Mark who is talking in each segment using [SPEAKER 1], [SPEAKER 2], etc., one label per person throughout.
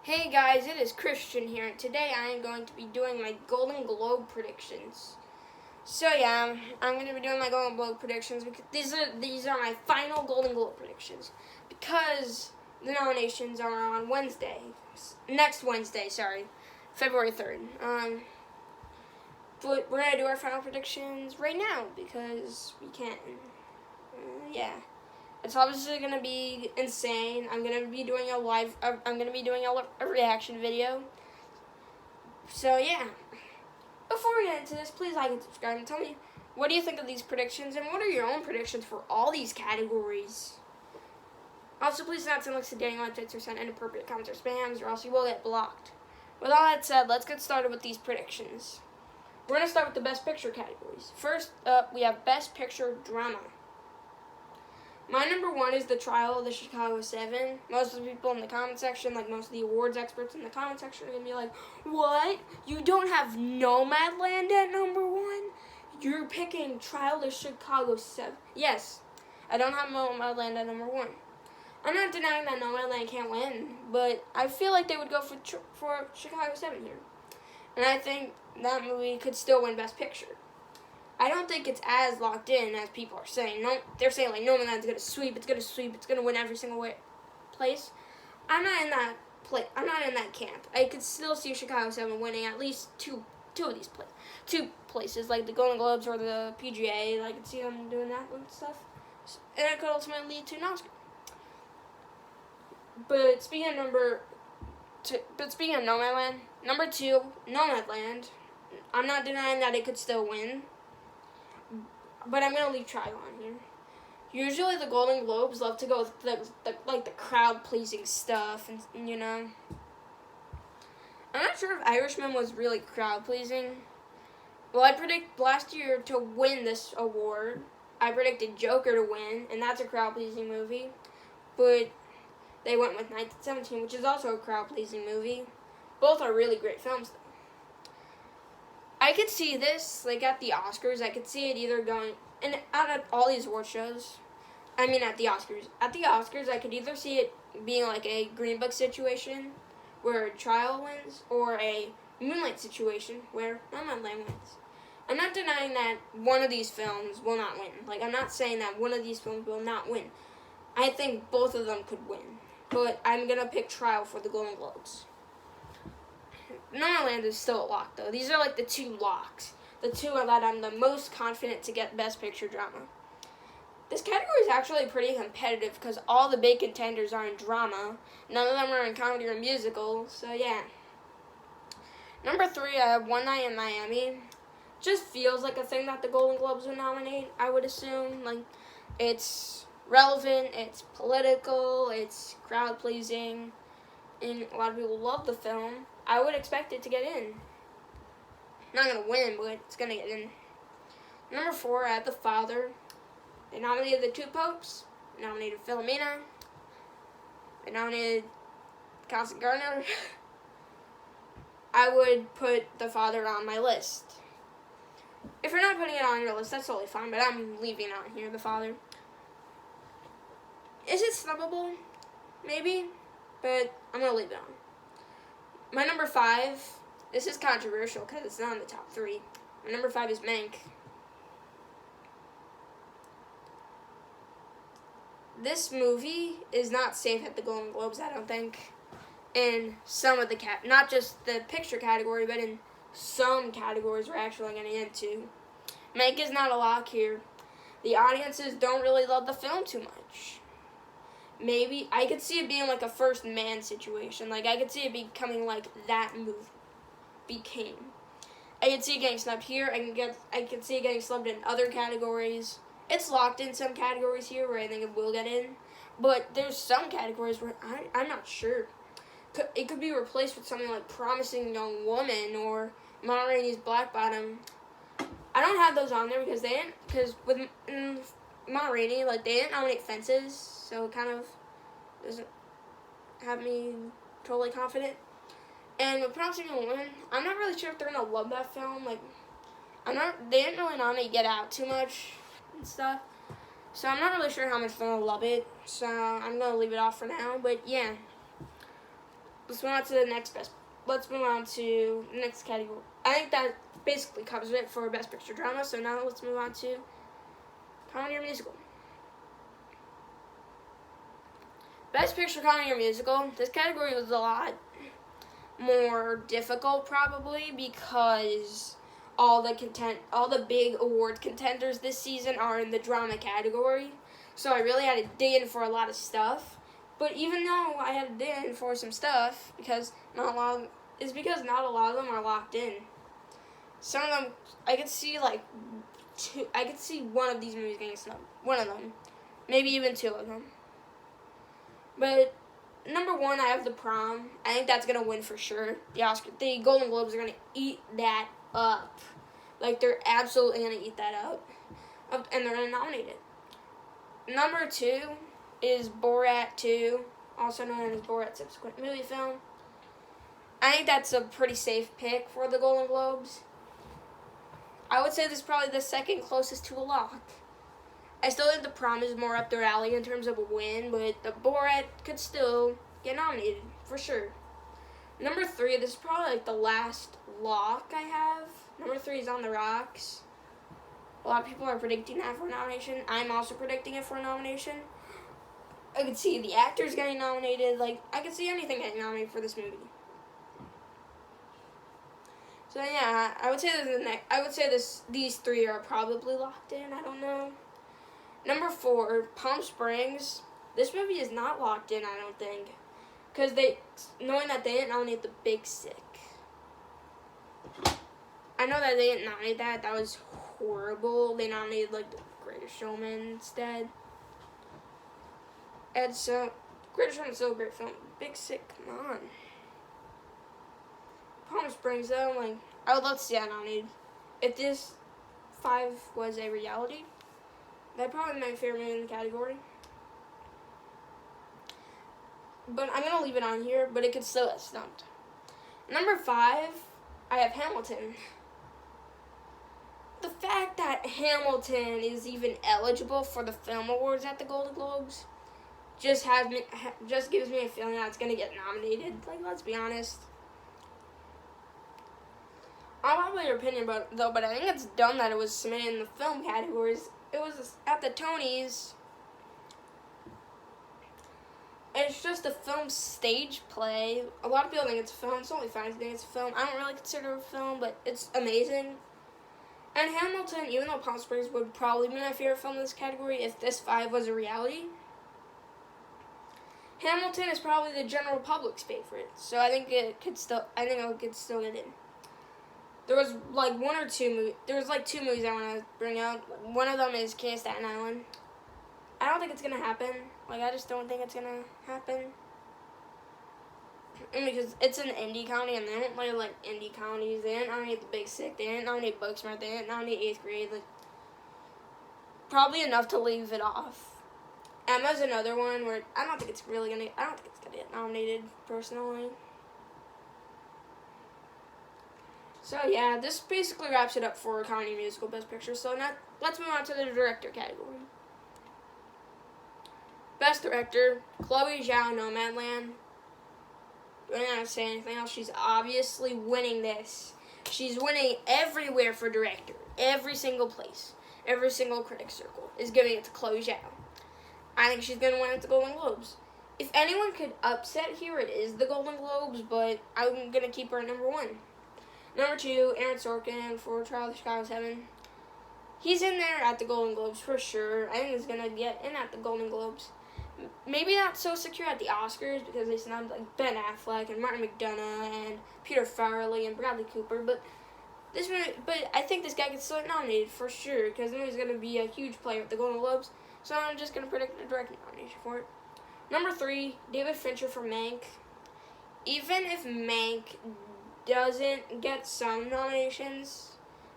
[SPEAKER 1] Hey guys, it is Christian here, and today I am going to be doing my Golden Globe predictions. So yeah, I'm going to be doing my Golden Globe predictions because these are my final Golden Globe predictions because the nominations are on next Wednesday, February 3rd. But we're going to do our final predictions right now because we can. Yeah. It's obviously gonna be insane. I'm gonna be doing a reaction video. So yeah. Before we get into this, please like and subscribe and tell me what do you think of these predictions and what are your own predictions for all these categories. Also, please do not send links to dating websites or send inappropriate comments or spams, or else you will get blocked. With all that said, let's get started with these predictions. We're gonna start with the Best Picture categories. First up, we have Best Picture Drama. My number one is The Trial of the Chicago 7. Most of the people in the comment section, like most of the awards experts in the comment section, are going to be like, what? You don't have Nomadland at number one? You're picking Trial of the Chicago 7. Yes, I don't have Nomadland at number one. I'm not denying that Nomadland can't win, but I feel like they would go for Chicago 7 here. And I think that movie could still win Best Picture. I don't think it's as locked in as people are saying. No, they're saying like Nomadland's gonna sweep. It's gonna win every single place. I'm not in that camp. I could still see Chicago 7 winning at least two of these two places, like the Golden Globes or the PGA. I could see them doing that and stuff, and it could ultimately lead to an Oscar. But speaking of Nomadland, number two, Nomadland. I'm not denying that it could still win. But I'm going to leave Trial on here. Usually the Golden Globes love to go with the crowd-pleasing stuff, and you know. I'm not sure if Irishman was really crowd-pleasing. Well, I predict last year to win this award. I predicted Joker to win, and that's a crowd-pleasing movie. But they went with 1917, which is also a crowd-pleasing movie. Both are really great films, though. I could see this, like, at the Oscars. I could see it either going, and out of all these award shows, at the Oscars. At the Oscars, I could either see it being like a Green Book situation, where Trial wins, or a Moonlight situation, where Nomadland wins. I'm not denying that one of these films will not win. Like, I'm not saying that one of these films will not win. I think both of them could win. But I'm going to pick Trial for the Golden Globes. Nomadland is still a lock, though. These are like the two locks. The two that I'm the most confident to get Best Picture Drama. This category is actually pretty competitive because all the big contenders are in drama. None of them are in comedy or musical, so yeah. Number three, I have One Night in Miami. Just feels like a thing that the Golden Globes would nominate, I would assume. Like, it's relevant, it's political, it's crowd-pleasing, and a lot of people love the film. I would expect it to get in. Not going to win, but it's going to get in. Number four, I have The Father. They nominated the two popes. They nominated Philomena. They nominated Constant Gardner. I would put The Father on my list. If you're not putting it on your list, that's totally fine, but I'm leaving it on here, The Father. Is it snubbable? Maybe, but I'm going to leave it on. My number five, this is controversial because it's not in the top three. My number five is Mank. This movie is not safe at the Golden Globes, I don't think. In some of the not just the picture category, but in some categories we're actually getting into. Mank is not a lock here. The audiences don't really love the film too much. Maybe I could see it being like a First Man situation. Like, I could see it becoming like that movie became. I could see it getting snubbed here. I could see it getting snubbed in other categories. It's locked in some categories here where I think it will get in. But there's some categories where I'm not sure. It could be replaced with something like Promising Young Woman or Ma Rainey's Black Bottom. I don't have those on there because with Ma Rainey, like, they didn't nominate Fences, so it kind of doesn't have me totally confident. And with Promising Young Woman, I'm not really sure if they're gonna love that film. Like, they didn't really nominate Get Out too much and stuff, so I'm not really sure how much they're gonna love it. So I'm gonna leave it off for now. But yeah, let's move on to the next best. Let's move on to the next category. I think that basically covers it for Best Picture Drama. So now let's move on to Comedy or Musical. Best Picture Comedy or Musical. This category was a lot more difficult probably because all the big award contenders this season are in the drama category. So I really had to dig in for a lot of stuff. But even though I had to dig in for some stuff, because not a lot of them are locked in. Some of them, I could see one of these movies getting snubbed. One of them. Maybe even two of them. But number one, I have The Prom. I think that's going to win for sure. The Golden Globes are going to eat that up. Like, they're absolutely going to eat that up. And they're going to nominate it. Number two is Borat 2, also known as Borat Subsequent Movie Film. I think that's a pretty safe pick for the Golden Globes. I would say this is probably the second closest to a lock. I still think The Prom is more up their alley in terms of a win, but the Borat could still get nominated, for sure. Number three, this is probably like the last lock I have. Number three is On the Rocks. A lot of people are predicting that for a nomination. I'm also predicting it for a nomination. I could see the actors getting nominated. Like, I could see anything getting nominated for this movie. So yeah, I would say these three are probably locked in. I don't know. Number four, Palm Springs. This movie is not locked in, I don't think, because knowing that they didn't nominate The Big Sick. I know that they didn't nominate that. That was horrible. They nominated like The Greatest Showman instead. And so, Greatest Showman is still a great film. Big Sick, come on. Palm Springs, though, like, I would love to see that nominated. If this 5 was a reality, that'd probably be my favorite movie in the category. But I'm going to leave it on here, but it could still get stumped. Number 5, I have Hamilton. The fact that Hamilton is even eligible for the film awards at the Golden Globes just gives me a feeling that it's going to get nominated. Like, let's be honest. I don't know your opinion about it, though, but I think it's dumb that it was submitted in the film categories. It was at the Tonys. It's just a film stage play. A lot of people think it's a film. It's only fine to think it's a film. I don't really consider it a film, but it's amazing. And Hamilton, even though Palm Springs would probably be my favorite film in this category if this 5 was a reality, Hamilton is probably the general public's favorite. So I think it could still get in. There was like two movies I want to bring out. One of them is King of Staten Island. I don't think it's going to happen. Like, I just don't think it's going to happen. And because it's an indie comedy, and they don't play, like, indie comedies. They didn't nominate The Big Sick. They didn't nominate Booksmart. They didn't nominate 8th Grade. Like, probably enough to leave it off. Emma's another one where I don't think it's going to get nominated, personally. So, yeah, this basically wraps it up for Comedy Musical Best Picture. So, now let's move on to the Director category. Best Director, Chloe Zhao, Nomadland. I don't have to say anything else. She's obviously winning this. She's winning everywhere for Director. Every single place. Every single critic circle is giving it to Chloe Zhao. I think she's going to win at the Golden Globes. If anyone could upset here, it is the Golden Globes, but I'm going to keep her at number 1. Number 2, Aaron Sorkin for Trial of Chicago 7. He's in there at the Golden Globes for sure. I think he's going to get in at the Golden Globes. Maybe not so secure at the Oscars because they snubbed like Ben Affleck and Martin McDonagh and Peter Farrelly and Bradley Cooper. But I think this guy gets still nominated for sure because I know he's going to be a huge player at the Golden Globes. So I'm just going to predict a direct nomination for it. Number 3, David Fincher for Mank. Even if Mank doesn't get some nominations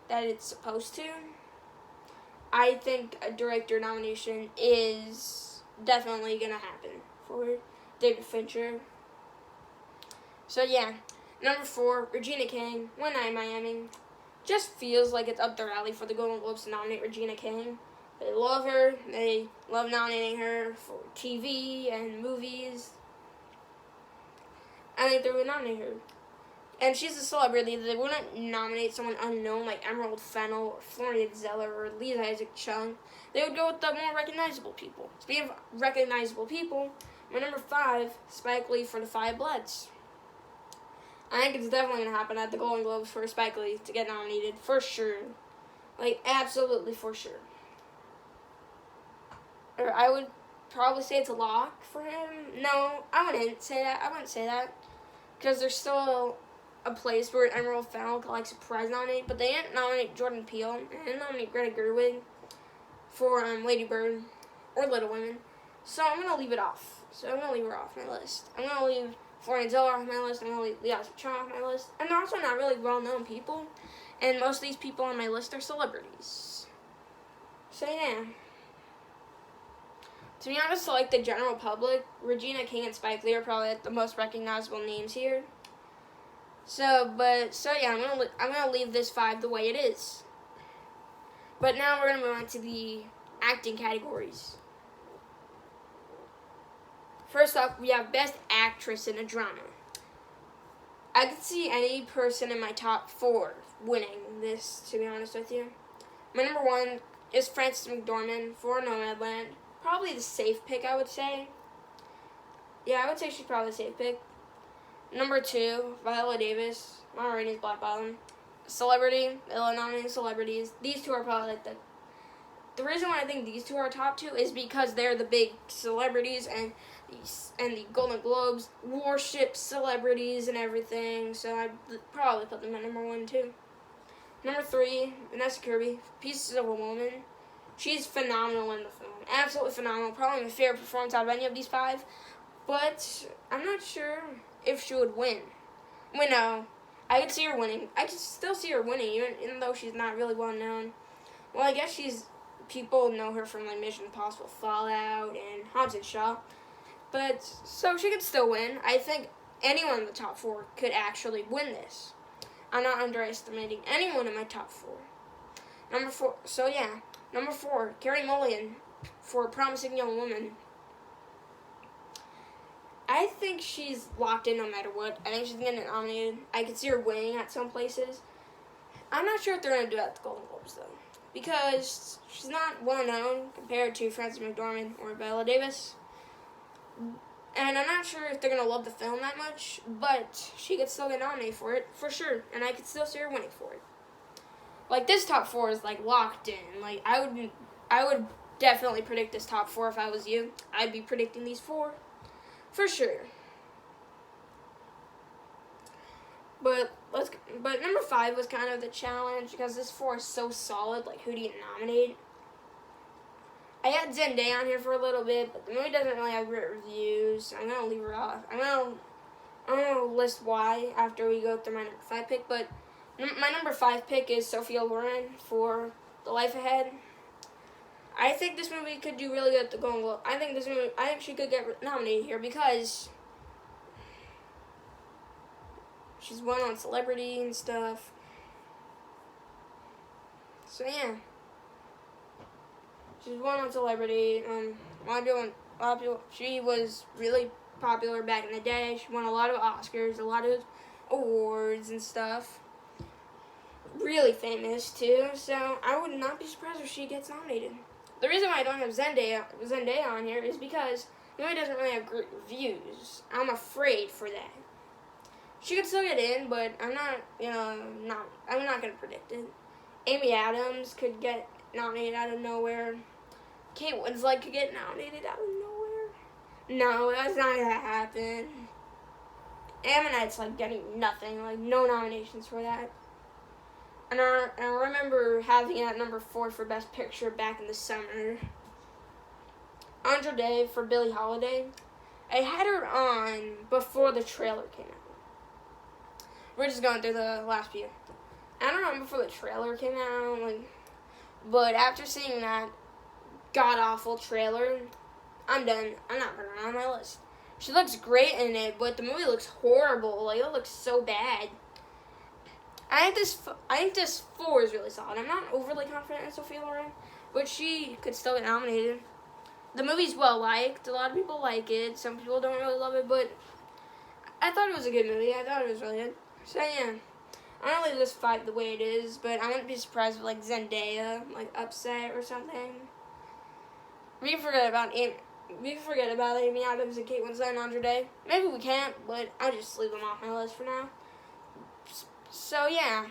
[SPEAKER 1] that it's supposed to, I think a director nomination is definitely going to happen for David Fincher. So, yeah. Number 4, Regina King, One Night in Miami. Just feels like it's up their alley for the Golden Globes to nominate Regina King. They love her. They love nominating her for TV and movies. I think they would nominate her. And she's a celebrity. They wouldn't nominate someone unknown like Emerald Fennell or Florian Zeller or Lisa Isaac Chung. They would go with the more recognizable people. Speaking of recognizable people, my number 5, Spike Lee for The Five Bloods. I think it's definitely going to happen at the Golden Globes for Spike Lee to get nominated, for sure. Like, absolutely for sure. Or I would probably say it's a lock for him. No, I wouldn't say that. Because there's still a place where Emerald Fennell could, like, surprise nominate. But they didn't nominate Jordan Peele. And they didn't nominate Greta Gerwig for Lady Bird or Little Women. So I'm going to leave it off. So I'm going to leave her off my list. I'm going to leave Florian Zeller off my list. I'm going to leave Lisa Chung off my list. And they're also not really well-known people. And most of these people on my list are celebrities. So yeah. To be honest, to like the general public, Regina King and Spike Lee are probably like the most recognizable names here. So yeah, I'm gonna leave this 5 the way it is. But now we're gonna move on to the acting categories. First off, we have Best Actress in a Drama. I could see any person in my top 4 winning this, to be honest with you. My number 1 is Frances McDormand for Nomadland. Probably the safe pick, I would say. Yeah, I would say she's probably the safe pick. Number 2, Viola Davis. My rating is Black Bottom. Celebrity, nominated celebrities. These two are probably like the reason why I think these two are top 2 is because they're the big celebrities and the Golden Globes worship celebrities and everything. So I'd probably put them at number 1 too. Number 3, Vanessa Kirby, Pieces of a Woman. She's phenomenal in the film. Absolutely phenomenal. Probably my favorite performance out of any of these 5. But I'm not sure if she would win. Wait, no. I could see her winning. I could still see her winning, even though she's not really well known. Well, I guess people know her from like Mission Impossible Fallout and Hobbs and Shaw. But, so she could still win. I think anyone in the top 4 could actually win this. I'm not underestimating anyone in my top 4. Number 4, so yeah. Number 4, Carey Mulligan for Promising Young Woman. I think she's locked in no matter what. I think she's going to get nominated. I could see her winning at some places. I'm not sure if they're going to do that at the Golden Globes, though. Because she's not well-known compared to Frances McDormand or Viola Davis. And I'm not sure if they're going to love the film that much, but she could still get nominated for it, for sure. And I could still see her winning for it. Like, this top 4 is, like, locked in. Like, I would definitely predict this top 4 if I was you. I'd be predicting these 4. For sure. But number 5 was kind of the challenge because this 4 is so solid. Like, who do you nominate? I had Zendaya on here for a little bit, but the movie doesn't really have great reviews. So I'm gonna leave her off. I'm gonna list why after we go through my number 5 pick. But my number 5 pick is Sophia Loren for The Life Ahead. I think this movie could do really good at the Golden Globe. I think she could get nominated here because she's won on Celebrity and stuff. So yeah, she's won on Celebrity. A lot of people. She was really popular back in the day. She won a lot of Oscars, a lot of awards and stuff. Really famous too. So I would not be surprised if she gets nominated. The reason why I don't have Zendaya on here is because the movie doesn't really have great reviews. I'm afraid for that. She could still get in, but I'm not gonna predict it. Amy Adams could get nominated out of nowhere. Kate Winslet could get nominated out of nowhere. No, that's not gonna happen. Ammonite's like getting nothing, like no nominations for that. And I remember having it at number 4 for Best Picture back in the summer. Andra Day for Billie Holiday. I had her on before the trailer came out. We're just going through the last few. I don't know before the trailer came out, but after seeing that god-awful trailer, I'm done. I'm not putting her on my list. She looks great in it, but the movie looks horrible. Like, it looks so bad. I think this 4 is really solid. I'm not overly confident in Sophia Loren, but she could still get nominated. The movie's well liked. A lot of people like it. Some people don't really love it, but I thought it was a good movie. I thought it was really good. So yeah, I don't leave this fight the way it is, but I wouldn't be surprised if like Zendaya like upset or something. We can forget about Amy Adams and Kate Winslet and Andra Day. Maybe we can't, but I'll just leave them off my list for now. So yeah,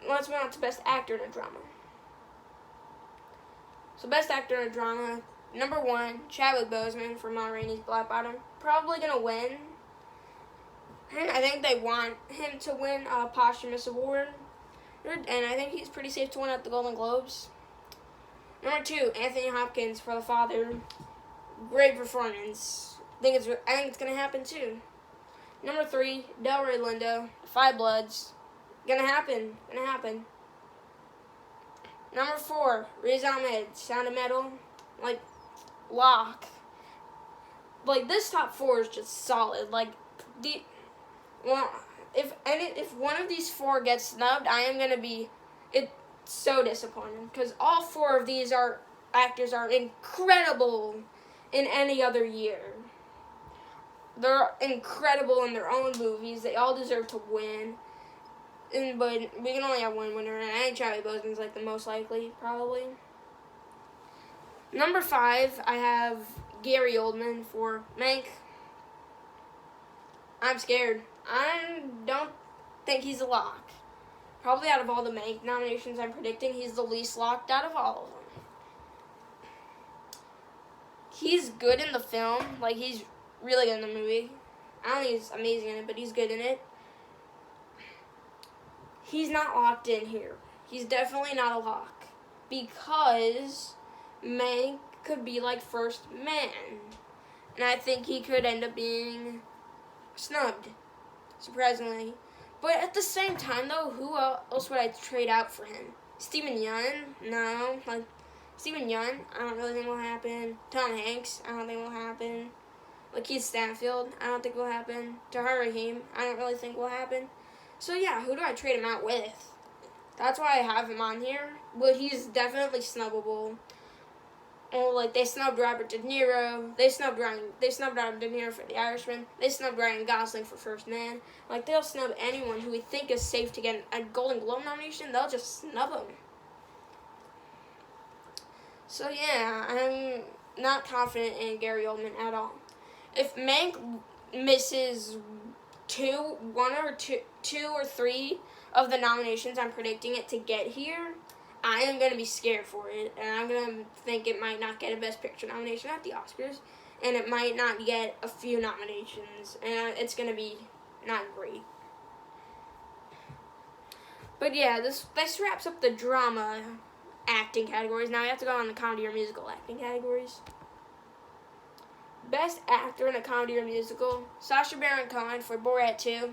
[SPEAKER 1] let's move on to Best Actor in a Drama. So Best Actor in a Drama, number 1, Chadwick Boseman for Ma Rainey's Black Bottom. Probably gonna win. And I think they want him to win a posthumous award. And I think he's pretty safe to win at the Golden Globes. Number 2, Anthony Hopkins for The Father. Great performance. I think it's gonna happen too. Number 3, Delroy Lindo, Five Bloods. Gonna happen. Number 4, Riz Ahmed, Sound of Metal. Like, lock. Like, this top 4 is just solid. Like, if one of these 4 gets snubbed, I am gonna be so disappointed, because all 4 of these actors are incredible in any other year. They're incredible in their own movies. They all deserve to win. But we can only have one winner, and I think Chadwick Boseman's like the most likely, probably. Number 5, I have Gary Oldman for Mank. I'm scared. I don't think he's a lock. Probably out of all the Mank nominations I'm predicting, he's the least locked out of all of them. He's good in the film. Like, he's really good in the movie. I don't think he's amazing in it, but he's good in it. He's not locked in here. He's definitely not a lock. Because Mank could be like First Man. And I think he could end up being snubbed, surprisingly. But at the same time, though, who else would I trade out for him? Steven Yeun? No. Like, Steven Yeun, I don't really think will happen. Tom Hanks, I don't think will happen. Lakeith Stanfield, I don't think will happen. Tahar Rahim, I don't really think will happen. So yeah, who do I trade him out with? That's why I have him on here. But he's definitely snubbable. Oh, like, they snubbed Robert De Niro. They snubbed Robert De Niro for The Irishman. They snubbed Ryan Gosling for First Man. Like, they'll snub anyone who we think is safe to get a Golden Globe nomination. They'll just snub them. So yeah, I'm not confident in Gary Oldman at all. If Mank misses two or three of the nominations I'm predicting it to get here, I am going to be scared for it, and I'm going to think it might not get a Best Picture nomination at the Oscars, and it might not get a few nominations, and it's going to be not great. But yeah, this wraps up the drama acting categories. Now we have to go on the comedy or musical acting categories. Best Actor in a Comedy or Musical, Sacha Baron Cohen for Borat 2.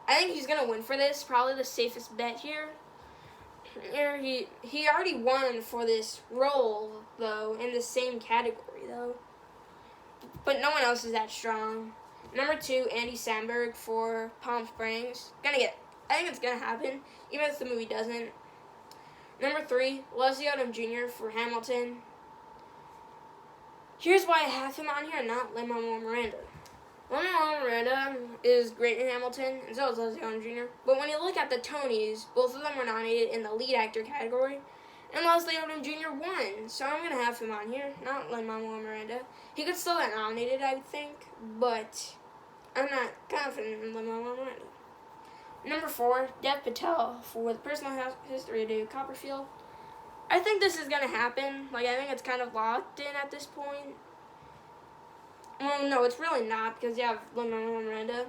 [SPEAKER 1] I think he's going to win for this, probably the safest bet here. He already won for this role, though, in the same category, though. But no one else is that strong. Number 2, Andy Samberg for Palm Springs. I think it's gonna happen, even if the movie doesn't. Number 3, Leslie Odom Jr. for Hamilton. Here's why I have him on here and not Lin-Manuel Miranda. Lin-Manuel Miranda is great in Hamilton, and so is Leslie Odom Jr. But when you look at the Tonys, both of them were nominated in the lead actor category, and Leslie Odom Jr. won. So I'm going to have him on here, not Lin-Manuel Miranda. He could still get nominated, I would think, but I'm not confident in Lin-Manuel Miranda. Number 4, Dev Patel for The Personal History of David Copperfield. I think this is going to happen. Like, I think it's kind of locked in at this point. Well, no, it's really not, because you have Lin-Manuel Miranda.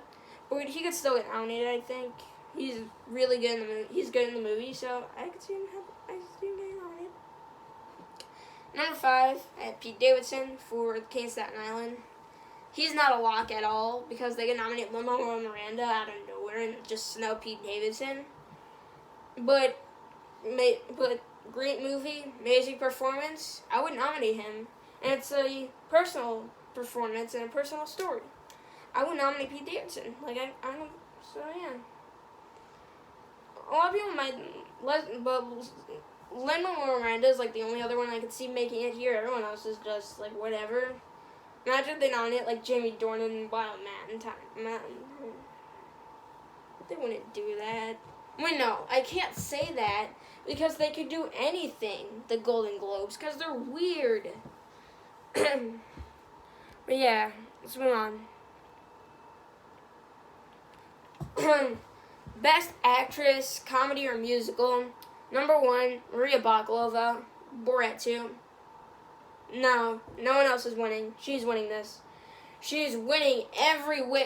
[SPEAKER 1] But he could still get nominated, I think. He's really good in the movie. He's good in the movie, so I could see him getting nominated. Number 5, I have Pete Davidson for King of Staten Island. He's not a lock at all, because they can nominate Lin-Manuel Miranda out of nowhere and just snub Pete Davidson. But great movie, amazing performance. I would nominate him. And it's a personal performance and a personal story. I would nominate Pete Davidson. Like, I don't, so yeah. A lot of people might, but Lin-Manuel Miranda is like the only other one I could see making it here. Everyone else is just like whatever. Imagine if they nominate like Jamie Dornan and Wild Mountain. They wouldn't do that. Wait, no, I can't say that because they could do anything, the Golden Globes, because they're weird. But yeah, let's move on. Best Actress, Comedy or Musical. Number 1, Maria Bakalova, Borat 2. No one else is winning. She's winning this. She's winning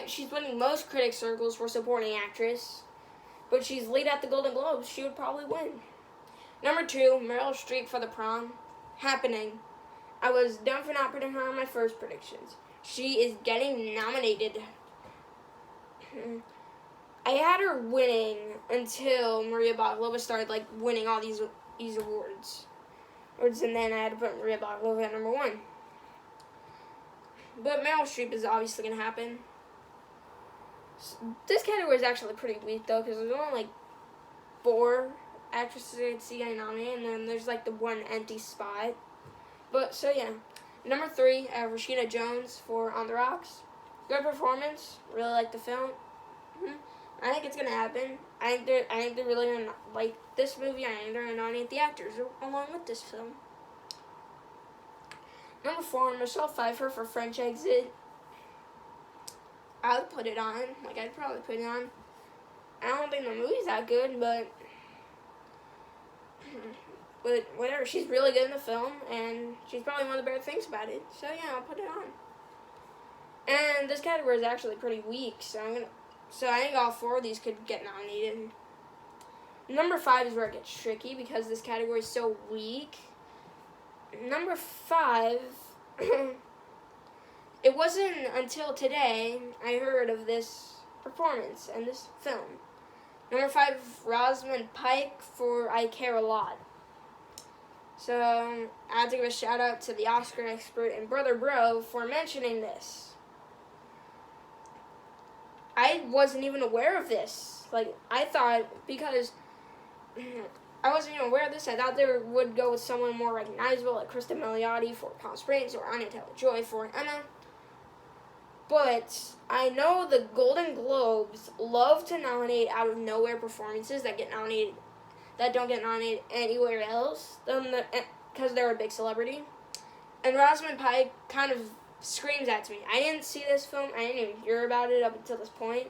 [SPEAKER 1] She's winning most critic circles for supporting actress. But she's lead at the Golden Globes. She would probably win. Number 2, Meryl Streep for The Prom. Happening. I was dumb for not putting her on my first predictions. She is getting nominated. I had her winning until Maria Bakalova started winning all these awards. And then I had to put Maria Bakalova at number 1. But Meryl Streep is obviously going to happen. This category is actually pretty weak, though, because there's only 4 actresses I could see getting nominated, and then there's the one empty spot. But, so yeah. Number 3, Rashida Jones for On the Rocks. Good performance. Really like the film. I think it's going to happen. I think they're really going to like this movie. I think they're going to nominate the actors along with this film. Number 4, Michelle Pfeiffer for French Exit. I would put it on. I'd probably put it on. I don't think the movie's that good, but whatever. She's really good in the film, and she's probably one of the better things about it. So yeah, I'll put it on. And this category is actually pretty weak, so I think all 4 of these could get nominated. Number 5 is where it gets tricky because this category is so weak. Number 5, it wasn't until today I heard of this performance and this film. Number 5, Rosamund Pike for I Care a Lot. So I have to give a shout out to the Oscar expert and Brother Bro for mentioning this. I wasn't even aware of this. I thought, because I wasn't even aware of this, I thought they would go with someone more recognizable, like Krista Milioti for Palm Springs or Anya Taylor-Joy for Emma. But I know the Golden Globes love to nominate out of nowhere performances that don't get nominated anywhere else, because they're a big celebrity. And Rosamund Pike kind of screams that to me. I didn't see this film. I didn't even hear about it up until this point.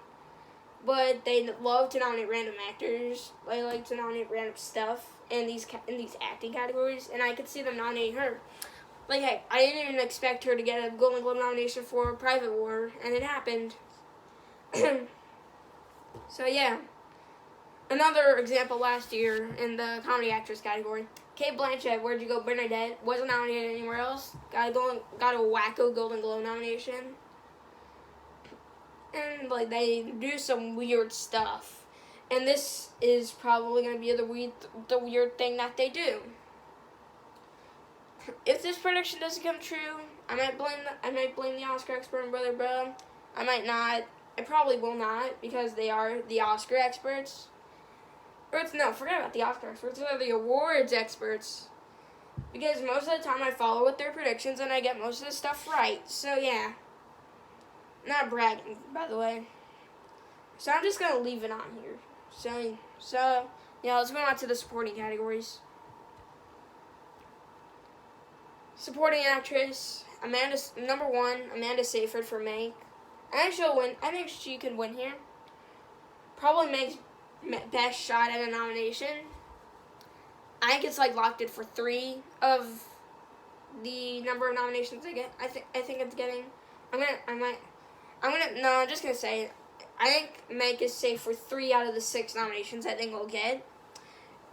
[SPEAKER 1] But they love to nominate random actors. They like to nominate random stuff in these acting categories, and I could see them nominating her. Heck, I didn't even expect her to get a Golden Globe nomination for Private War, and it happened. So yeah. Another example last year in the comedy actress category. Cate Blanchett, Where'd You Go, Bernadette, wasn't nominated anywhere else. Got a wacko Golden Globe nomination. And they do some weird stuff. And this is probably going to be the weird thing that they do. If this prediction doesn't come true, I might blame the Oscar expert and Brother Bro. I might not. I probably will not, because they are the Oscar experts. Forget about the Oscar experts. They're the awards experts. Because most of the time I follow with their predictions and I get most of the stuff right. So yeah. Not bragging, by the way. So I'm just going to leave it on here. So yeah, let's move on to the supporting categories. Supporting actress, number 1, Amanda Seyfried for Mank. I think she'll win. I think she could win here. Probably Mank's best shot at a nomination. I think it's locked in for 3 of the number of nominations I get. I think it's getting. I'm just gonna say it. I think Mank is safe for 3 out of the 6 nominations I think we'll get.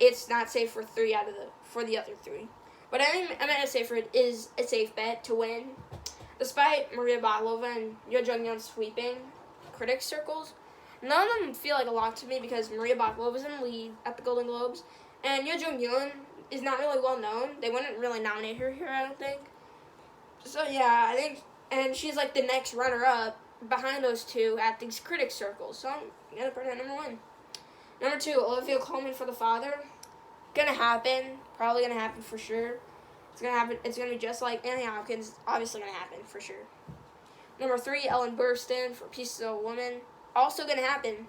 [SPEAKER 1] It's not safe for 3 for the other 3. But I think Amanda Seyfried is a safe bet to win. Despite Maria Bakalova and Yo Jung-yeon sweeping critics circles, none of them feel like a lock to me because Maria Bakalova is in the lead at the Golden Globes, and Yo Jung-yeon is not really well known. They wouldn't really nominate her here, I don't think. So yeah, I think, and she's the next runner-up behind those 2 at these critics circles. So I'm gonna put her at number 1. Number 2, Olivia Colman for The Father. Gonna happen. Probably gonna happen for sure. It's gonna happen. It's gonna be just like Anthony Hopkins. Obviously gonna happen for sure. Number 3, Ellen Burstyn for Pieces of a Woman. Also gonna happen.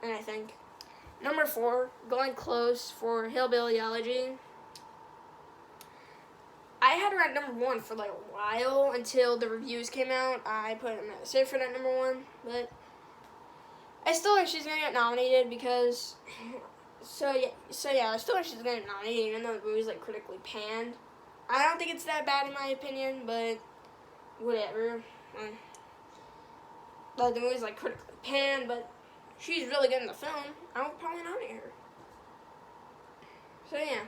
[SPEAKER 1] And I think. Number 4, Glenn Close for Hillbilly Elegy. I had her at number 1 for like a while until the reviews came out. I put him at safe for that number 1, but I still think she's gonna get nominated because. So yeah, I still think she's gonna get nominated even though the movie's like critically panned. I don't think it's that bad in my opinion, but whatever. Like the movie's like critically panned, but she's really good in the film. I would probably nominate her. So yeah.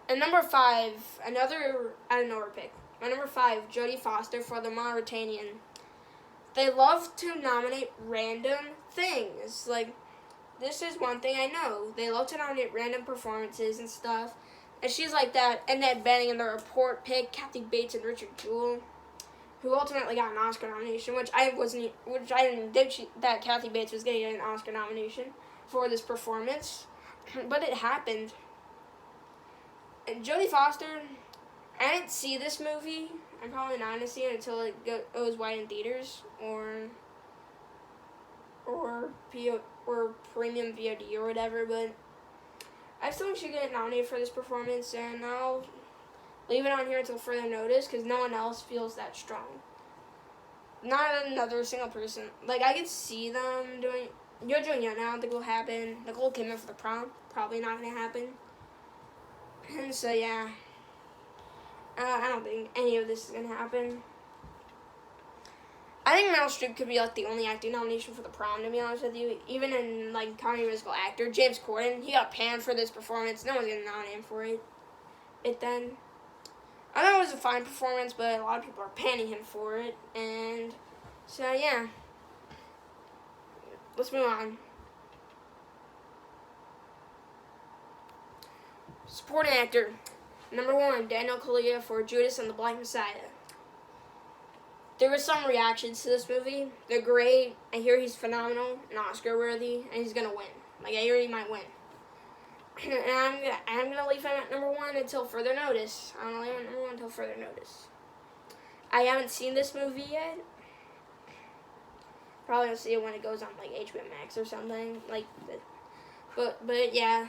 [SPEAKER 1] And number 5, another out of nowhere pick. My number 5, Jodie Foster for The Mauritanian. They love to nominate random things. Like, this is one thing I know. They love to nominate random performances and stuff. And she's like that. Annette Bening in The Report pick, Kathy Bates and Richard Jewell, who ultimately got an Oscar nomination, which I didn't think that Kathy Bates was going to get an Oscar nomination for this performance. But it happened. And Jodie Foster, I didn't see this movie. I'm probably not going to see it until it was wide in theaters or premium VOD or whatever, but I still think she should get nominated for this performance, and I'll leave it on here until further notice because no one else feels that strong. Not another single person. Like, I could see them doing Jojo and Yuna, I don't think will happen. Nicole Kidman for The Prom, probably not going to happen. And so, yeah. I don't think any of this is going to happen. I think Meryl Streep could be, like, the only acting nomination for The Prom, to be honest with you. Even in, like, comedy musical actor. James Corden, he got panned for this performance. No one's going to nominate him for it. I know it was a fine performance, but a lot of people are panning him for it. And so, yeah. Let's move on. Supporting actor. Number 1, Daniel Kaluuya for Judas and the Black Messiah. There were some reactions to this movie. They're great. I hear he's phenomenal and Oscar-worthy, and he's going to win. Like, I hear he might win. And I'm gonna leave him at number 1 until further notice. I'm gonna leave him at number 1 until further notice. I haven't seen this movie yet. Probably gonna see it when it goes on like HBO Max or something like that. But yeah,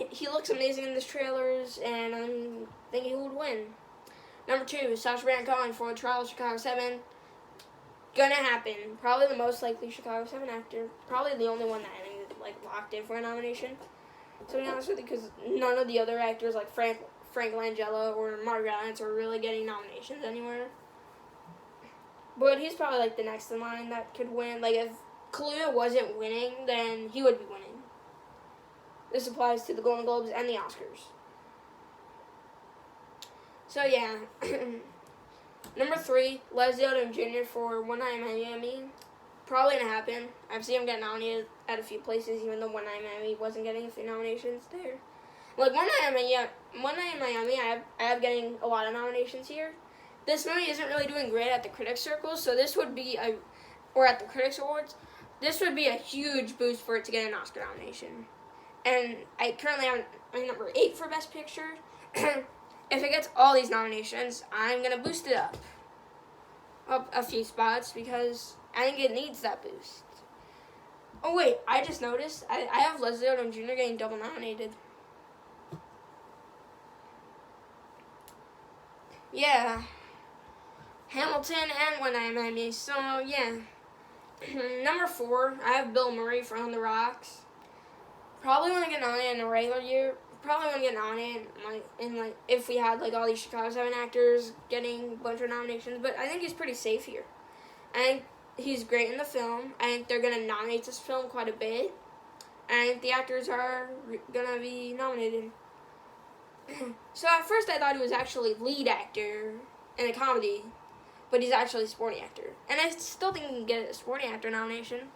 [SPEAKER 1] he looks amazing in this trailers, and I'm thinking he would win. Number 2, Sacha Baron Cohen for Trial of Chicago 7. Gonna happen. Probably the most likely Chicago 7 actor. Probably the only one that I think like locked in for a nomination. To be honest with you, because none of the other actors like Frank Langella or Mark Rylance are really getting nominations anywhere. But he's probably like the next in line that could win. Like if Kaluuya wasn't winning, then he would be winning. This applies to the Golden Globes and the Oscars. So yeah. Number 3, Leslie Odom Jr. for One Night in Miami. Probably gonna happen. I've seen him get nominated at a few places, even though One Night in Miami wasn't getting a few nominations there. Like One Night in Miami, I have getting a lot of nominations here. This movie isn't really doing great at the critics circles, so this would be or at the Critics Awards, this would be a huge boost for it to get an Oscar nomination. And I currently have number 8 for Best Picture. If it gets all these nominations, I'm gonna boost it up a few spots because I think it needs that boost. Oh wait, I just noticed I have Leslie Odom Jr. getting double nominated. Yeah. Hamilton and One Night in Miami. So yeah. Number 4, I have Bill Murray for On the Rocks. Probably want to get nominated in a regular year. Probably want to get nominated if we had like all these Chicago 7 actors getting a bunch of nominations. But I think he's pretty safe here. I think he's great in the film. I think they're gonna nominate this film quite a bit. And I think the actors are gonna be nominated. So at first I thought he was actually lead actor in a comedy, but he's actually a supporting actor. And I still think he can get a supporting actor nomination.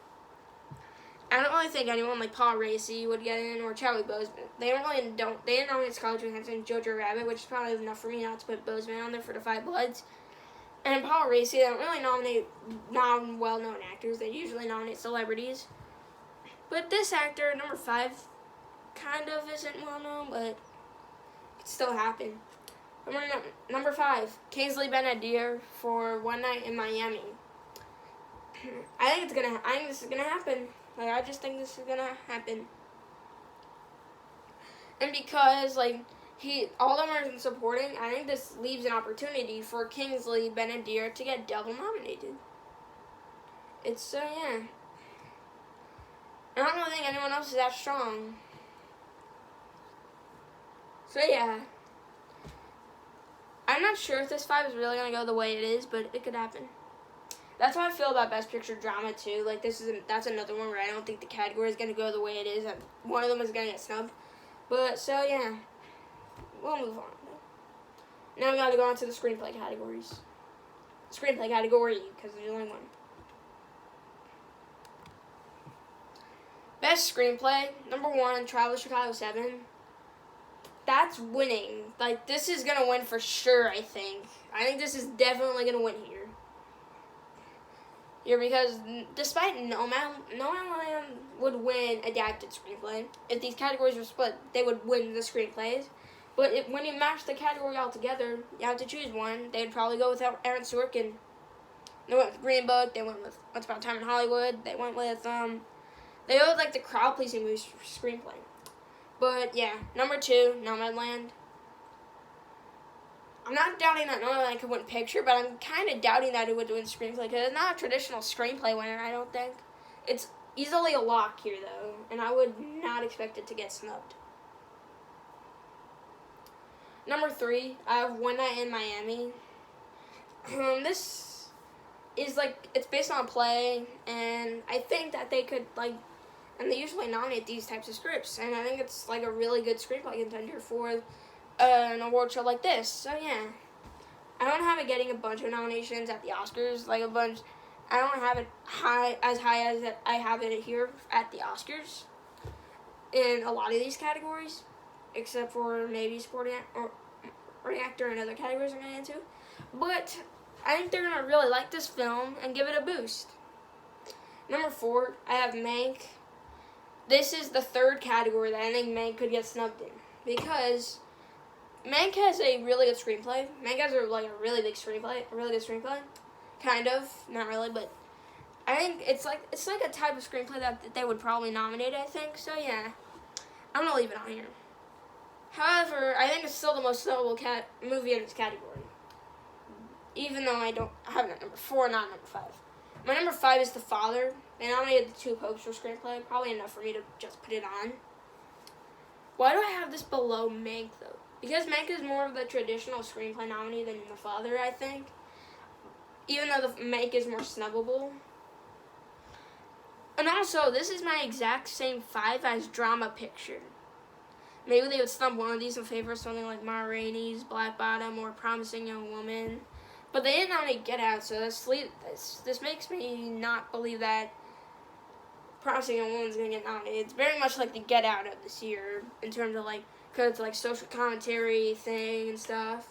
[SPEAKER 1] I don't really think anyone like Paul Raci would get in or Chadwick Boseman. They didn't nominate Scarlett Johansson and Jojo Rabbit, which is probably enough for me not to put Boseman on there for the Five Bloods. And Paul Raci, they don't really nominate non-well-known actors. They usually nominate celebrities. But this actor, number 5, kind of isn't well-known, but it could still happen. Number 5, Kingsley Ben-Adir for One Night in Miami. I think this is gonna happen. Like, I just think this is gonna happen. And because all of them are supporting, I think this leaves an opportunity for Kingsley Ben-Adir to get double nominated. It's so yeah. I don't really think anyone else is that strong. So yeah. I'm not sure if this 5 is really gonna go the way it is, but it could happen. That's how I feel about Best Picture Drama too. Like that's another one where I don't think the category is gonna go the way it is. One of them is gonna get snubbed. But so yeah, we'll move on. Now we gotta go on to the screenplay categories. Screenplay category, because there's only one. Best screenplay, number 1, Trial of Chicago 7. That's winning. Like, this is gonna win for sure, I think. I think this is definitely gonna win here. Because despite Nomadland would win adapted screenplay. If these categories were split, they would win the screenplays. But when you match the category all together, you have to choose one. They would probably go with Aaron Sorkin. They went with Green Book. They went with Once Upon a Time in Hollywood. They went with they go with like the crowd pleasing movie screenplay. But yeah, number 2, Nomadland. I'm not doubting that Nomadland could win picture, but I'm kind of doubting that it would win screenplay because it's not a traditional screenplay winner, I don't think. It's easily a lock here, though, and I would not expect it to get snubbed. Number 3, I have One Night in Miami. This is it's based on a play, and I think that they could and they usually nominate these types of scripts, and I think it's a really good screenplay contender for an award show like this. So yeah, I don't have it getting a bunch of nominations at the Oscars, a bunch. I don't have it as high as I have it here at the Oscars in a lot of these categories, except for maybe supporting or actor and other categories I'm going to get into. But I think they're going to really like this film and give it a boost. Number 4, I have Mank. This is the 3rd category that I think Mank could get snubbed in, because Mank has a really good screenplay. Mank has a really big screenplay, a really good screenplay. Kind of, not really, but I think it's like a type of screenplay that they would probably nominate, I think. So yeah, I'm gonna leave it on here. However, I think it's still the most notable movie in this category, even though I don't have it at number 4, not number 5. My number 5 is The Father. They nominated The Two Popes for screenplay, probably enough for me to just put it on. Why do I have this below Mank, though? Because Mank is more of the traditional screenplay nominee than The Father, I think. Even though the Mank is more snubbable. And also, this is my exact same 5 as Drama Picture. Maybe they would snub one of these in favor of something like Ma Rainey's Black Bottom or Promising Young Woman. But they didn't nominate Get Out, so this makes me not believe that Promising Young Woman's going to get nominated. It's very much like the Get Out of this year, in terms of because it's social commentary thing and stuff.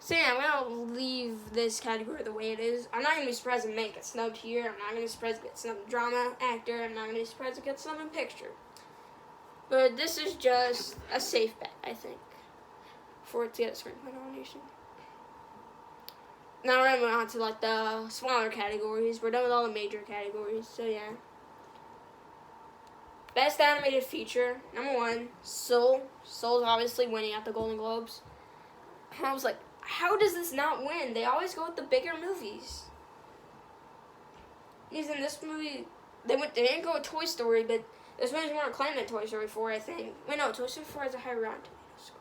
[SPEAKER 1] So yeah, I'm going to leave this category the way it is. I'm not going to be surprised if Mank gets snubbed here. I'm not going to be surprised if it gets snubbed in Drama Actor. I'm not going to be surprised if it gets snubbed in Picture. But this is just a safe bet, I think, for it to get a screenplay nomination. Now we're going to move on to the smaller categories. We're done with all the major categories, so yeah. Best Animated Feature, number 1, Soul. Soul's obviously winning at the Golden Globes. And I was like, how does this not win? They always go with the bigger movies. Because in this movie, they didn't go with Toy Story, but this movie's more acclaimed than Toy Story 4, I think. Wait, no, Toy Story 4 has a higher Rotten Tomatoes score.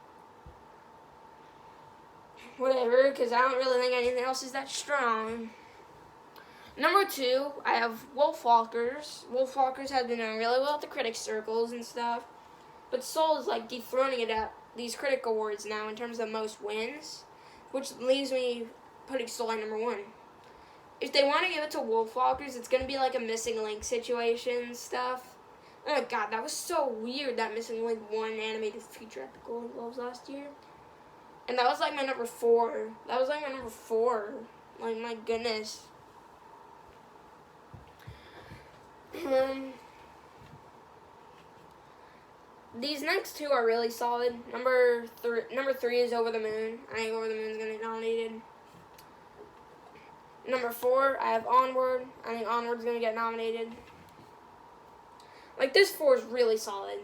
[SPEAKER 1] Whatever, because I don't really think anything else is that strong. Number 2, I have Wolfwalkers. Wolfwalkers have been doing really well at the critics' circles and stuff. But Soul is dethroning it at these critic awards now in terms of most wins, which leaves me putting Soul at number 1. If they want to give it to Wolfwalkers, it's going to be a Missing Link situation stuff. Oh my god, that was so weird that Missing Link won animated feature at the Golden Globes last year. And that was my number 4. That was my number 4. My goodness. these next two are really solid. Number three is Over the Moon. I think Over the Moon is going to get nominated. Number 4, I have Onward. I think Onward's going to get nominated. Like, this 4 is really solid.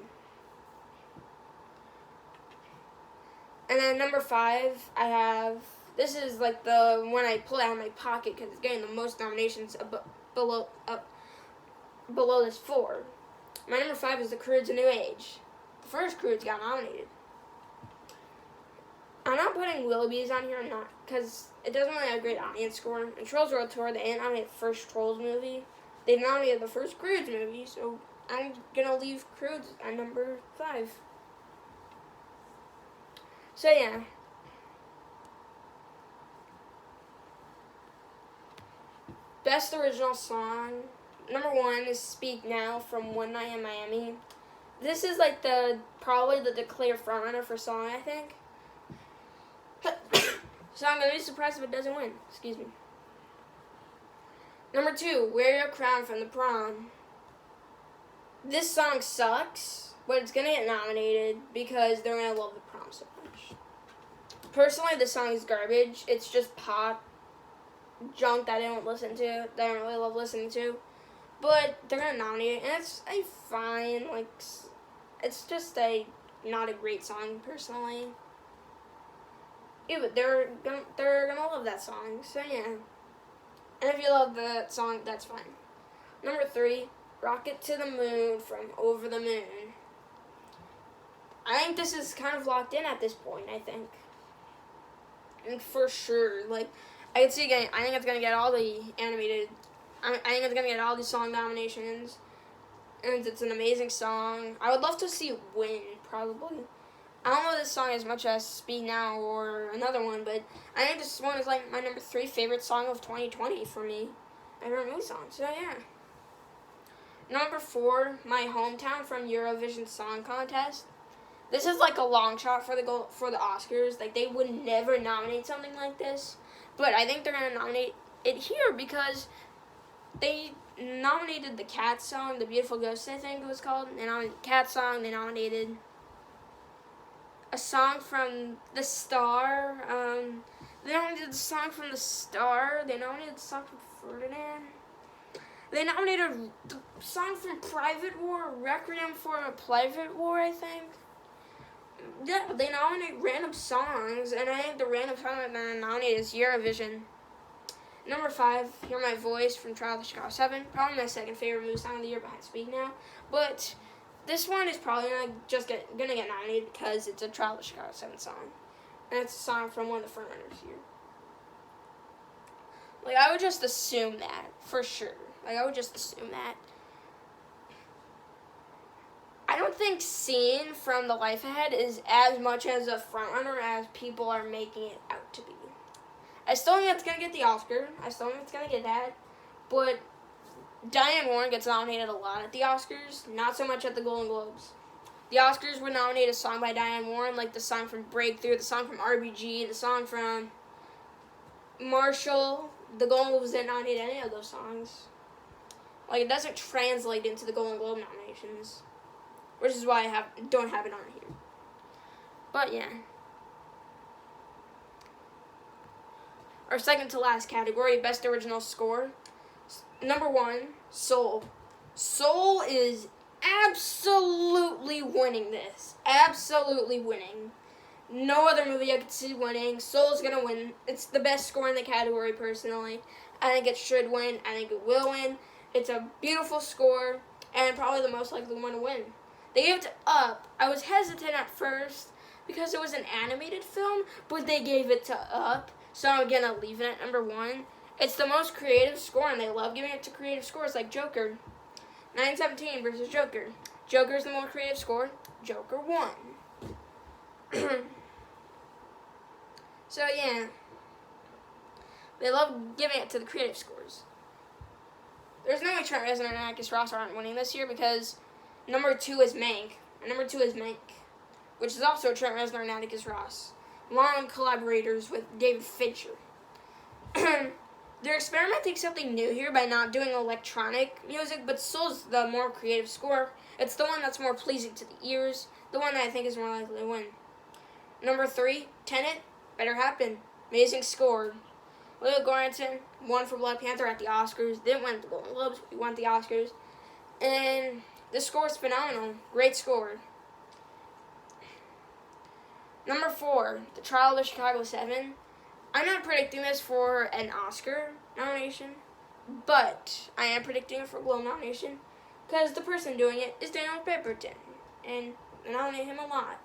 [SPEAKER 1] And then number 5, I have, this is like the one I pulled out of my pocket because it's getting the most nominations below this 4. My number 5 is The Croods: A New Age. The first Croods got nominated. I'm not putting Willoughby's on here, because it doesn't really have a great audience score. And Trolls World Tour, they didn't nominate the first Trolls movie. They nominated the first Croods movie, so I'm going to leave Croods at number 5. So, yeah. Best Original Song. Number 1 is Speak Now from One Night in Miami. This is like probably the declared frontrunner for song, I think. So I'm going to be surprised if it doesn't win. Excuse me. Number 2, Wear Your Crown from The Prom. This song sucks, but it's going to get nominated because they're going to love The Prom so much. Personally, this song is garbage. It's just pop junk that I don't listen to, that I don't really love listening to. But they're going to nominate it, and it's a fine, like, it's just not a great song, personally. Yeah, but they're gonna love that song, so yeah. And if you love that song, that's fine. Number 3, Rocket to the Moon from Over the Moon. I think this is kind of locked in at this point, I think. And for sure, like, I can see again, I think it's gonna get all the animated, I think it's gonna get all these song nominations. And it's an amazing song. I would love to see it win, probably. I don't know this song as much as Speak Now or another one, but I think this one is like my number 3 favorite song of 2020 for me. My favorite movie song, so yeah. Number 4, My Hometown from Eurovision Song Contest. This is like a long shot for the Oscars. Like, they would never nominate something like this, but I think they're gonna nominate it here because they nominated the Cat song, The Beautiful Ghost, I think it was called. They nominated Cat song. They nominated a song from The Star. They nominated the song from The Star. They nominated the song from Ferdinand. They nominated the song from Private War, Requiem for a Private War, I think. Yeah, they nominate random songs, and I think the random song that they nominated is Eurovision. Number 5, Hear My Voice from Trial of the Chicago 7. Probably my second favorite movie song of the year behind Speak Now. But this one is probably gonna get nominated because it's a Trial of the Chicago 7 song. And it's a song from one of the frontrunners here. Like, I would just assume that, for sure. Like, I would just assume that. I don't think Scene from The Life Ahead is as much as a frontrunner as people are making it out to be. I still think it's going to get the Oscar. I still think it's going to get that. But Diane Warren gets nominated a lot at the Oscars, not so much at the Golden Globes. The Oscars would nominate a song by Diane Warren, like the song from Breakthrough, the song from RBG, the song from Marshall. The Golden Globes didn't nominate any of those songs. Like, it doesn't translate into the Golden Globe nominations, which is why I don't have it on here. But yeah. Our second to last category, Best Original Score. Number 1, Soul. Soul is absolutely winning this. Absolutely winning. No other movie I could see winning. Soul's gonna win. It's the best score in the category, personally. I think it should win. I think it will win. It's a beautiful score, and probably the most likely one to win. They gave it to Up. I was hesitant at first because it was an animated film, but they gave it to Up. So I'm going to leave it at number 1. It's the most creative score, and they love giving it to creative scores like Joker. 1917 versus Joker. Joker's the more creative score. Joker won. So, yeah. They love giving it to the creative scores. There's no way Trent Reznor and Atticus Ross aren't winning this year because number 2 is Mank. And number 2 is Mank, which is also Trent Reznor and Atticus Ross. Long collaborators with David Fincher. They're experimenting something new here by not doing electronic music, but Soul's the more creative score. It's the one that's more pleasing to the ears. the one that I think is more likely to win. Number 3, Tenet, better happen. Amazing score. Leo Göransson won for Black Panther at the Oscars. Didn't win the Golden Globes, he won the Oscars. And the score is phenomenal. Great score. Number 4, The Trial of the Chicago 7. I'm not predicting this for an Oscar nomination, but I am predicting it for a Globe nomination because the person doing it is Daniel Pemberton, and I nominate him a lot.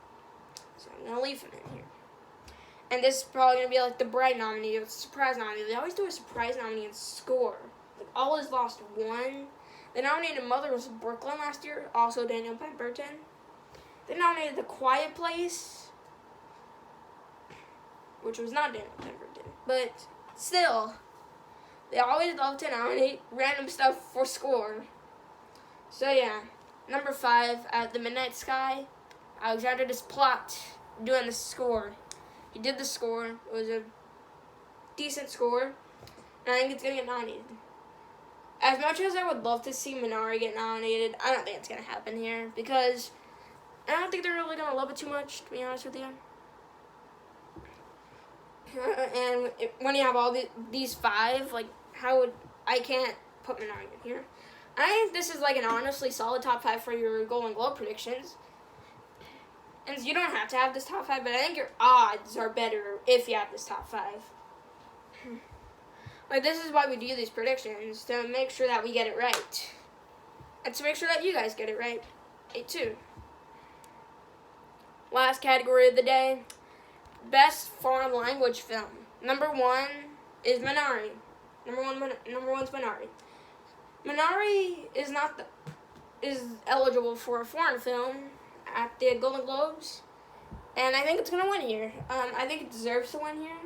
[SPEAKER 1] So I'm going to leave him in here. And this is probably going to be like the Bright nominee or the surprise nominee. They always do a surprise nominee and score. Like, All Is Lost won. They nominated Mothers of Brooklyn last year, also Daniel Pemberton. They nominated The Quiet Place, which was not Daniel Pemberton. But still, they always love to nominate random stuff for score. So yeah, number 5, at The Midnight Sky, Alexander Desplat doing the score. He did the score. It was a decent score, and I think it's going to get nominated. As much as I would love to see Minari get nominated, I don't think it's going to happen here because I don't think they're really going to love it too much, to be honest with you. And when you have all these 5, like, I can't put Minari in here. I think this is like an honestly solid top 5 for your Golden Globe predictions. And you don't have to have this top 5, but I think your odds are better if you have this top 5. Like, this is why we do these predictions, to make sure that we get it right. And to make sure that you guys get it right, too. Last category of the day, Best Foreign Language Film. Number 1 is Minari. Number one's Minari. Minari is eligible for a foreign film at the Golden Globes, and I think it's gonna win here. I think it deserves to win here,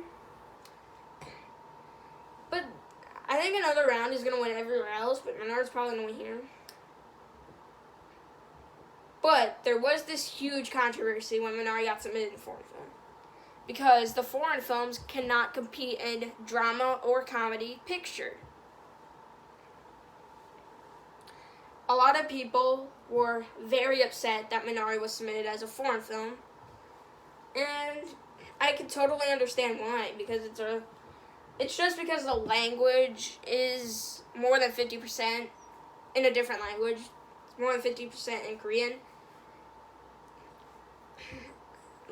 [SPEAKER 1] but I think another round is gonna win everywhere else. But Minari's probably gonna win here. But there was this huge controversy when Minari got submitted to foreign film, because the foreign films cannot compete in drama or comedy picture. A lot of people were very upset that Minari was submitted as a foreign film, and I can totally understand why, because it's just because the language is more than 50% in a different language. It's more than 50% in Korean.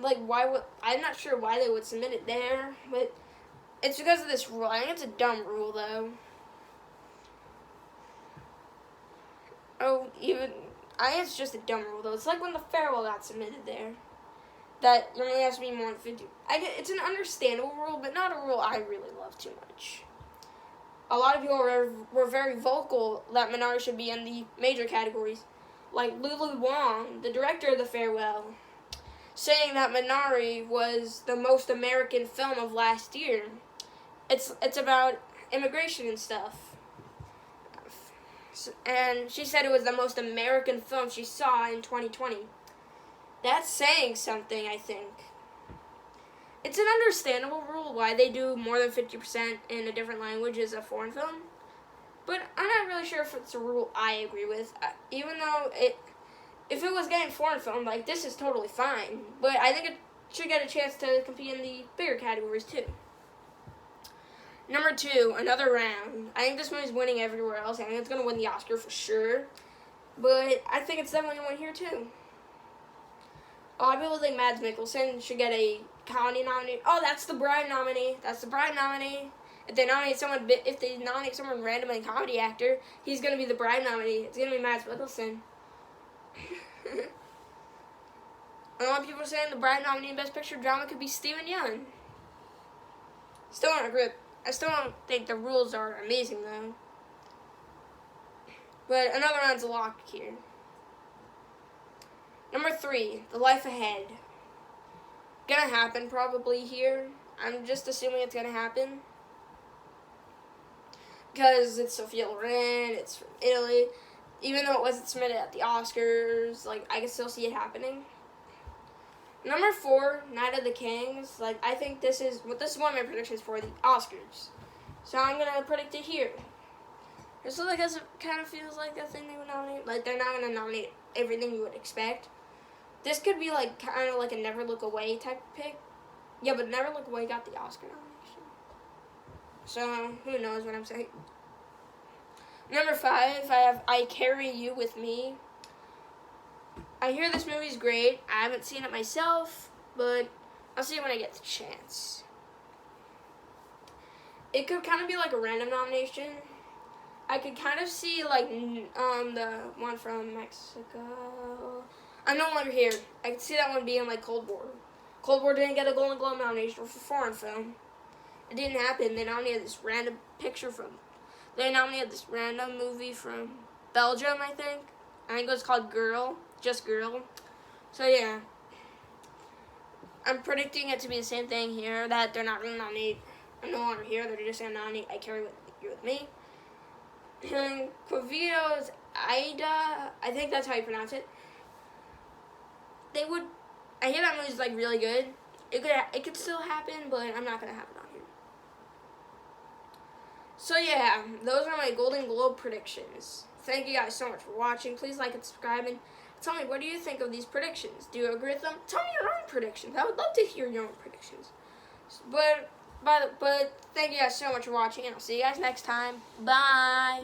[SPEAKER 1] Like, I'm not sure why they would submit it there, but it's because of this rule. I think it's a dumb rule, though. I think it's just a dumb rule, though. It's like when The Farewell got submitted there. That it only has to be more than 50. It's an understandable rule, but not a rule I really love too much. A lot of people were very vocal that Minari should be in the major categories. Like Lulu Wang, the director of The Farewell, saying that Minari was the most American film of last year. It's about immigration and stuff. And she said it was the most American film she saw in 2020. That's saying something, I think. It's an understandable rule why they do more than 50% in a different language as a foreign film. But I'm not really sure if it's a rule I agree with. Even though if it was getting foreign film, like, this is totally fine. But I think it should get a chance to compete in the bigger categories, too. Number 2, Another Round. I think this movie's winning everywhere else. I think it's going to win the Oscar for sure. But I think it's definitely going to win here, too. A lot of people think Mads Mikkelsen should get a comedy nominee. Oh, that's the Bride nominee. That's the Bride nominee. If they nominate someone random and comedy actor, he's going to be the Bride nominee. It's going to be Mads Mikkelsen. A lot of people are saying the Bride nominee in Best Picture Drama could be Steven Yeun. Still don't agree. I still don't think the rules are amazing, though. But Another Round's a lock here. Number 3, The Life Ahead. Gonna happen probably here. I'm just assuming it's gonna happen. Because it's Sophia Loren, it's from Italy. Even though it wasn't submitted at the Oscars, like, I can still see it happening. Number 4, Night of the Kings. Like, I think this is one of my predictions for the Oscars. So I'm gonna predict it here. Just because it kind of feels like a thing they would nominate. Like, they're not gonna nominate everything you would expect. This could be like kind of like a Never Look Away type pick. Yeah, but Never Look Away got the Oscar nomination. So who knows what I'm saying. Number 5, I have I Carry You With Me. I hear this movie's great. I haven't seen it myself, but I'll see it when I get the chance. It could kind of be like a random nomination. I could kind of see like the one from Mexico. I'm No Longer Here. I could see that one being like Cold War. Cold War didn't get a Golden Globe nomination for foreign film. It didn't happen. They nominated this random They nominated this random movie from Belgium, I think. I think it was called Girl. Just Girl. So yeah. I'm predicting it to be the same thing here, that they're not going to nominate I'm No Longer Here. They're just going to nominate I Carry You With Me. And Quavito's Aida, I think that's how you pronounce it. I hear that movie's like really good. It could still happen, but I'm not going to have it on here. So yeah, those are my Golden Globe predictions. Thank you guys so much for watching. Please like and subscribe, and tell me, what do you think of these predictions? Do you agree with them? Tell me your own predictions. I would love to hear your own predictions. But thank you guys so much for watching, and I'll see you guys next time. Bye.